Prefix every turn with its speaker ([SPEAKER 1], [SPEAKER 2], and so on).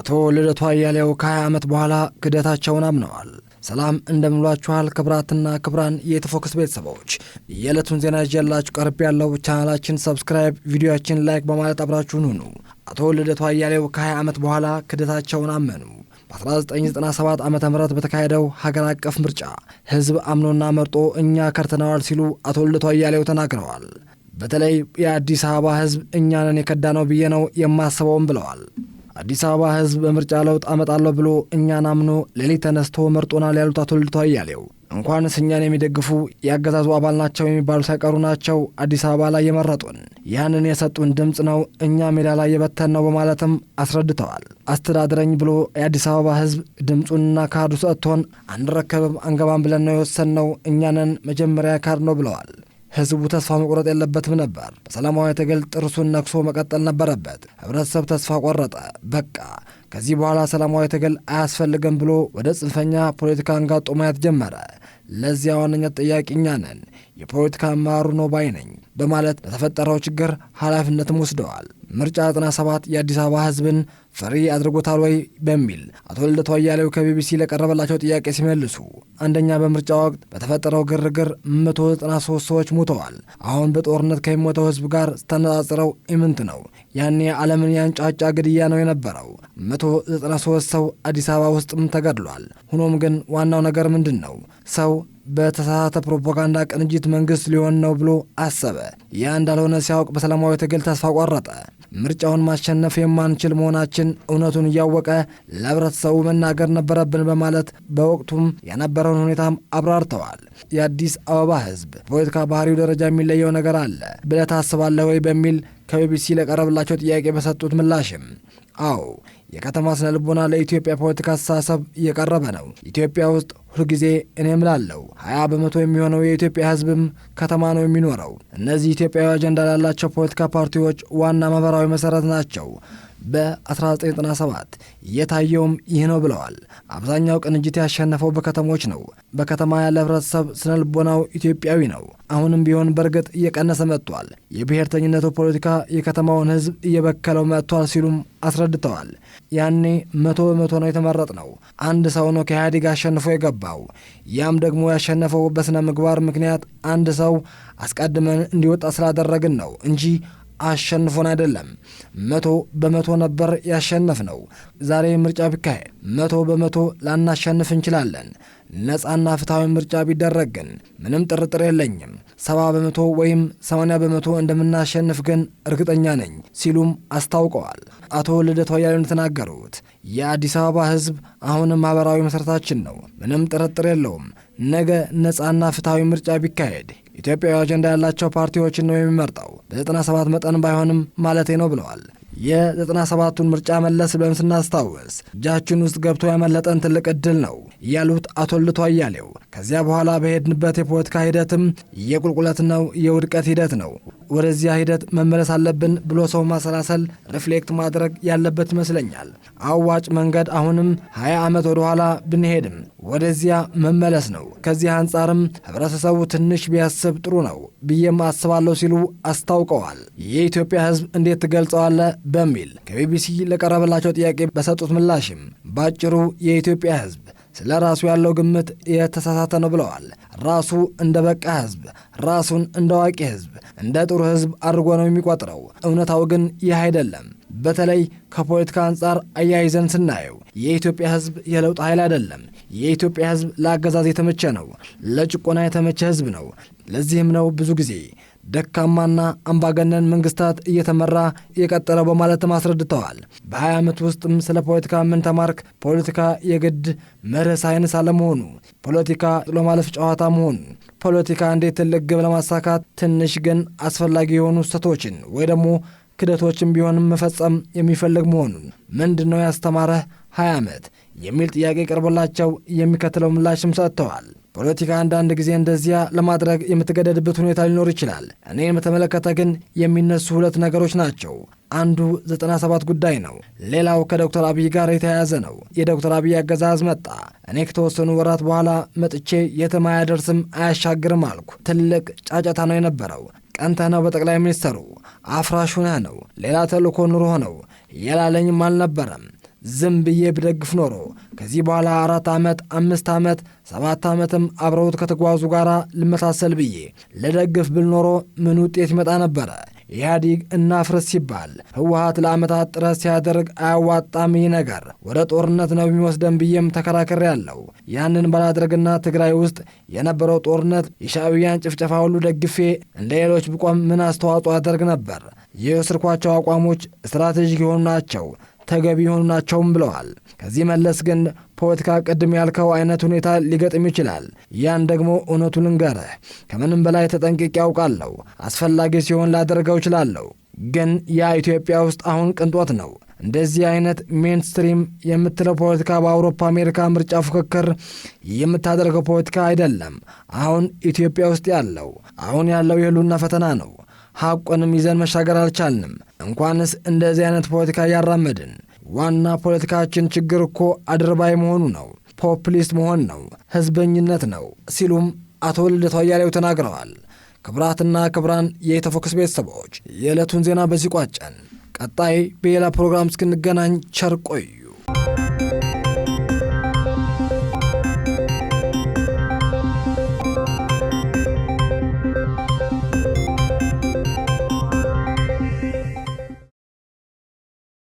[SPEAKER 1] አቶ ልደቱ አያሌው ከ20 ዓመት በኋላ ክደታቸውን አምነዋል። ሰላም እንደምንሏችኋል ክብራትና ክብራን የኢትዮፎክስ ቤተሰቦች፣ የዕለቱን ዜና ይዤላችሁ ቀርብ ያለው ቻናላችን ሰብስክራይብ፣ ቪዲዮአችን ላይክ በማለት አብራችሁን ሁኑ። አቶ ልደቱ አያሌው ከ20 ዓመት በኋላ ክደታቸውን አመኑ። በ1997 ዓ.ም በተካሄደው ሀገር አቀፍ ምርጫ ህዝብ አምኖና መርጦ እኛ ከርተናዋል ሲሉ አቶ ልደቱ አያሌው ተናግረዋል። በተለይ የአዲስ አበባ ህዝብ እኛንን የከዳነው ብዬ ነው የማስበውም ብለዋል። አዲስ አበባ ህዝብ በምርጫ ለውጥ አመጣለሁ ብሎ እኛን አምኖ ሌሊት ተነስቶ መርጦናል ያሉት አቶ ልደቱ አያሌው እንኳንስ እኛን የሚደግፉ የአገዛዙ አባል ናቸው የሚባሉ ሳይቀሩ ናቸው አዲስ አበባ ላይ የመረጡን። ያንን የሰጡን ድምፅ ነው እኛ ሜዳ ላይ የበተን ነው በማለትም አስረድተዋል። አስተዳድረኝ ብሎ የአዲስ አበባ ህዝብ ድምፁንና ካርዱ ሰጥቶን አንረከብም አንገባም ብለን ነው የወሰንነው። እኛንን መጀመሪያ ካርድ ነው ብለዋል። ህዝቡ ተስፋ መቁረጥ የለበትም ነበር። በሰላማዊ ትግል ጥርሱን ነክሶ መቀጠል ነበረበት። ህብረተሰብ ተስፋ ቆረጠ። በቃ ከዚህ በኋላ ሰላማዊ ትግል አያስፈልግም ብሎ ወደ ጽንፈኛ ፖለቲካ አንጋጦ ማየት ጀመረ። ለዚያ ዋነኛ ተጠያቂ እኛ ነን፣ የፖለቲካ አመራሩ ነው ባይ ነኝ በማለት ለተፈጠረው ችግር ኃላፊነትም ወስደዋል። ምርጫ 97 የአዲስ አበባ ህዝብን ፈሪ አድርጎታል ወይ በሚል አቶ ልደቱ አያሌው ከቢቢሲ ለቀረበላቸው ጥያቄ ሲመልሱ፣ አንደኛ በምርጫ ወቅት በተፈጠረው ግርግር 193 ሰዎች ሞተዋል። አሁን በጦርነት ከሚሞተው ህዝብ ጋር ስተነጻጽረው ኢምንት ነው። ያኔ ዓለምን ያንጫጫ ግድያ ነው የነበረው። 193 ሰው አዲስ አበባ ውስጥም ተገድሏል። ሆኖም ግን ዋናው ነገር ምንድን ነው? ሰው በተሳሳተ ፕሮፓጋንዳ ቅንጅት መንግስት ሊሆን ነው ብሎ አሰበ። ያ እንዳልሆነ ሲያውቅ በሰላማዊ ትግል ተስፋ ቆረጠ። ምርጫውን ማሸነፍ የማንችል መሆናችን እውነቱን እያወቀ ለህብረተሰቡ መናገር ነበረብን በማለት በወቅቱም የነበረውን ሁኔታም አብራርተዋል። የአዲስ አበባ ህዝብ ፖለቲካ ባህሪው ደረጃ የሚለየው ነገር አለ ብለህ ታስባለህ ወይ በሚል ከቢቢሲ ለቀረብላቸው ጥያቄ በሰጡት ምላሽም አዎ፣ የከተማ ስነ ልቦና ለኢትዮጵያ ፖለቲካ አስተሳሰብ እየቀረበ ነው። ኢትዮጵያ ውስጥ ሁልጊዜ እኔ እምላለሁ 20 በመቶ የሚሆነው የኢትዮጵያ ህዝብም ከተማ ነው የሚኖረው። እነዚህ ኢትዮጵያዊ አጀንዳ ላላቸው ፖለቲካ ፓርቲዎች ዋና ማህበራዊ መሰረት ናቸው። በ1997 የታየውም ይህ ነው ብለዋል። አብዛኛው ቅንጅት ያሸነፈው በከተሞች ነው። በከተማ ያለ ህብረተሰብ ስነ ልቦናው ኢትዮጵያዊ ነው። አሁንም ቢሆን በእርግጥ እየቀነሰ መጥቷል። የብሔርተኝነቱ ፖለቲካ የከተማውን ህዝብ እየበከለው መጥቷል ሲሉም አስረድተዋል። ያኔ 100 በመቶ ነው የተመረጥ ነው። አንድ ሰው ነው ከኢህአዴግ አሸንፎ የገባው። ያም ደግሞ ያሸነፈው በስነ ምግባር ምክንያት አንድ ሰው አስቀድመን እንዲወጣ ስላደረግን ነው እንጂ አሸንፎን አይደለም። 100 በመቶ ነበር ያሸነፍ ነው። ዛሬ ምርጫ ቢካሄድ 100 በመቶ ላናሸንፍ እንችላለን። ነፃና ፍትሐዊ ምርጫ ቢደረግ ግን ምንም ጥርጥር የለኝም 70 በመቶ ወይም 80 በመቶ እንደምናሸንፍ ግን እርግጠኛ ነኝ ሲሉም አስታውቀዋል። አቶ ልደቱ አያሌው እንደተናገሩት የአዲስ አበባ ህዝብ አሁንም ማህበራዊ መሰረታችን ነው። ምንም ጥርጥር የለውም። ነገ ነፃና ፍትሐዊ ምርጫ ቢካሄድ ኢትዮጵያዊ አጀንዳ ያላቸው ፓርቲዎችን ነው የሚመርጠው። በ97 መጠን ባይሆንም ማለቴ ነው ብለዋል። የ97ቱን ምርጫ መለስ ብለን ስናስታውስ እጃችን ውስጥ ገብቶ ያመለጠን ትልቅ ዕድል ነው ያሉት አቶ ልደቱ አያሌው ከዚያ በኋላ በሄድንበት የፖለቲካ ሂደትም የቁልቁለት ነው፣ የውድቀት ሂደት ነው። ወደዚያ ሂደት መመለስ አለብን ብሎ ሰው ማሰላሰል፣ ሪፍሌክት ማድረግ ያለበት ይመስለኛል። አዋጭ መንገድ አሁንም 20 ዓመት ወደ ኋላ ብንሄድም ወደዚያ መመለስ ነው። ከዚህ አንጻርም ህብረተሰቡ ትንሽ ቢያስብ ጥሩ ነው ብዬም አስባለሁ ሲሉ አስታውቀዋል። የኢትዮጵያ ህዝብ እንዴት ትገልጸዋለህ በሚል ከቢቢሲ ለቀረበላቸው ጥያቄ በሰጡት ምላሽም ባጭሩ የኢትዮጵያ ህዝብ ስለ ራሱ ያለው ግምት የተሳሳተ ነው ብለዋል። ራሱ እንደ በቃ ህዝብ፣ ራሱን እንደ አዋቂ ህዝብ፣ እንደ ጥሩ ህዝብ አድርጎ ነው የሚቆጥረው። እውነታው ግን ይህ አይደለም። በተለይ ከፖለቲካ አንጻር አያይዘን ስናየው የኢትዮጵያ ህዝብ የለውጥ ኃይል አይደለም። የኢትዮጵያ ህዝብ ለአገዛዝ የተመቸ ነው፣ ለጭቆና የተመቸ ህዝብ ነው። ለዚህም ነው ብዙ ጊዜ ደካማና አምባገነን መንግስታት እየተመራ የቀጠለው በማለትም አስረድተዋል። በ20 ዓመት ውስጥም ስለ ፖለቲካ ምን ተማርክ? ፖለቲካ የግድ መርህ ሳይንስ አለመሆኑ፣ ፖለቲካ ጥሎ ማለፍ ጨዋታ መሆኑ፣ ፖለቲካ እንዴት ትልቅ ግብ ለማሳካት ትንሽ ግን አስፈላጊ የሆኑ ስህተቶችን ወይ ደግሞ ክደቶችን ቢሆንም መፈጸም የሚፈልግ መሆኑን ምንድን ነው ያስተማረህ 20 ዓመት የሚል ጥያቄ ቀርቦላቸው የሚከተለው ምላሽም ሰጥተዋል። ፖለቲካ አንዳንድ ጊዜ እንደዚያ ለማድረግ የምትገደድበት ሁኔታ ሊኖር ይችላል። እኔን በተመለከተ ግን የሚነሱ ሁለት ነገሮች ናቸው። አንዱ 97 ጉዳይ ነው። ሌላው ከዶክተር አብይ ጋር የተያያዘ ነው። የዶክተር አብይ አገዛዝ መጣ። እኔ ከተወሰኑ ወራት በኋላ መጥቼ የትም አያደርስም አያሻግርም አልኩ። ትልቅ ጫጫታ ነው የነበረው። ቀንተህ ነው በጠቅላይ ሚኒስትሩ፣ አፍራሽ ሆነህ ነው፣ ሌላ ተልእኮ ኑሮህ ነው ያላለኝም አልነበረም። ዝም ብዬ ብደግፍ ኖሮ ከዚህ በኋላ 4 ዓመት 5 ዓመት 7 ዓመትም አብረውት ከተጓዙ ጋር ልመሳሰል ብዬ ለደግፍ ብል ኖሮ ምን ውጤት ይመጣ ነበረ? ኢህአዲግ እናፍርስ ሲባል ህወሓት ለዓመታት ጥረት ሲያደርግ አያዋጣም፣ ይህ ነገር ወደ ጦርነት ነው የሚወስደን ብዬም ተከራክሬ ያለው። ያንን ባላደርግና ትግራይ ውስጥ የነበረው ጦርነት የሻዕቢያን ጭፍጨፋ ሁሉ ደግፌ እንደ ሌሎች ብቆም ምን አስተዋጽኦ አደርግ ነበር? የወሰድኳቸው አቋሞች ስትራቴጂክ የሆኑ ናቸው፣ ተገቢ የሆኑ ናቸውም ብለዋል። ከዚህ መለስ ግን ፖለቲካ ቅድም ያልከው አይነት ሁኔታ ሊገጥም ይችላል። ያን ደግሞ እውነቱን ልንገርህ፣ ከምንም በላይ ተጠንቅቄ ያውቃለሁ። አስፈላጊ ሲሆን ላደርገው እችላለሁ። ግን ያ ኢትዮጵያ ውስጥ አሁን ቅንጦት ነው። እንደዚህ አይነት ሜንስትሪም የምትለው ፖለቲካ በአውሮፓ አሜሪካ ምርጫ ፉክክር የምታደርገው ፖለቲካ አይደለም። አሁን ኢትዮጵያ ውስጥ ያለው የህልውና ፈተና ነው። ሐቁንም ይዘን መሻገር አልቻልንም። እንኳንስ እንደዚህ አይነት ፖለቲካ ያራመድን። ዋና ፖለቲካችን ችግር እኮ አድርባይ መሆኑ ነው፣ ፖፕሊስት መሆን ነው፣ ህዝበኝነት ነው ሲሉም አቶ ልደቱ አያሌው ተናግረዋል። ክቡራትና ክቡራን የኢትዮፎክስ ቤተሰቦች የዕለቱን ዜና በዚህ ቋጨን። ቀጣይ በሌላ ፕሮግራም እስክንገናኝ ቸር ቆዩ።